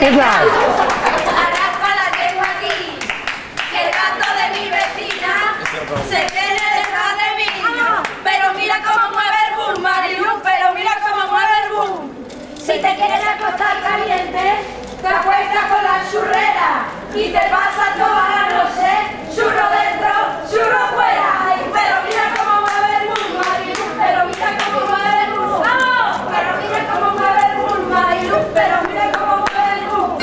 ¿Qué tal? Arrastra la lengua aquí, que el gato de mi vecina se tiene detrás de mí. Pero mira cómo mueve el boom, Marilu, pero mira cómo mueve el boom. Si te quieres acostar caliente, te acuestas con la churrera y te pasas toda la noche, churro dentro, churro fuera. Ay, pero mira cómo mueve el boom, Marilu, pero mira cómo mueve el boom. ¡Vamos! Pero mira cómo mueve el boom, Marilu, pero mira cómo mueve el boom.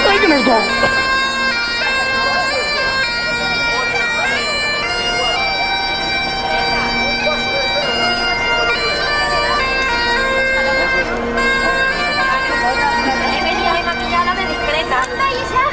¡Ay, que nos go! He venido de maquillada de discreta. ¡Anda, Isa!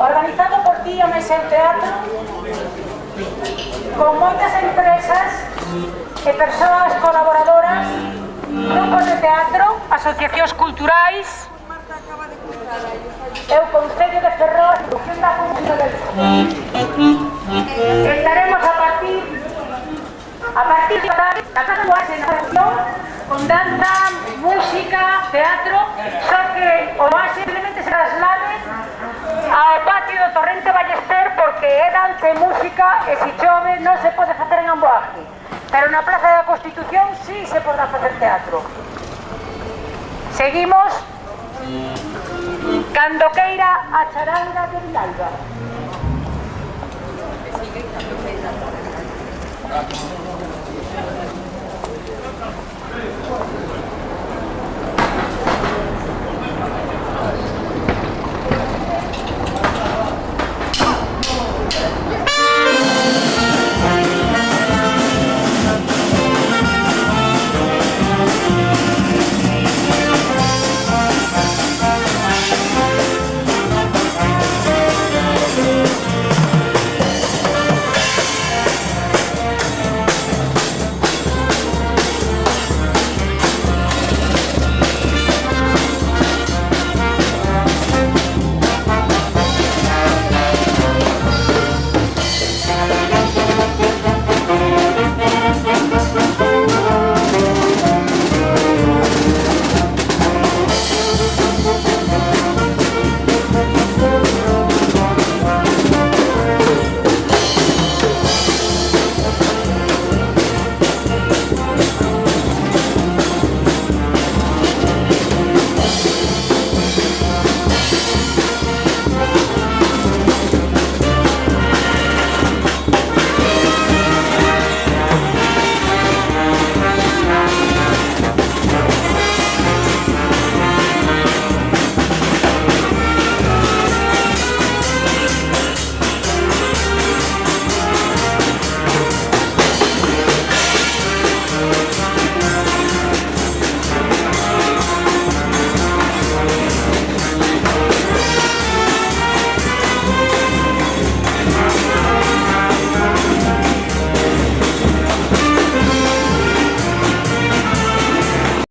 organizado por ti o Mesel Teatro, con moitas empresas e persoas colaboradoras, grupos de teatro, asociacións culturais, e o Concello de Ferrol, Institución da Cultura del Estaremos a partir de la Casa do Oaxe na reunión, con danza, música, teatro, só que o Oaxe simplemente se traslade ao patio do Torrente Ballester, porque é danza e música e se chove non se pode facer en Amboaje, pero na Plaza da Constitución sí se podrá facer teatro. Seguimos cando queira a charanga de Vilalba.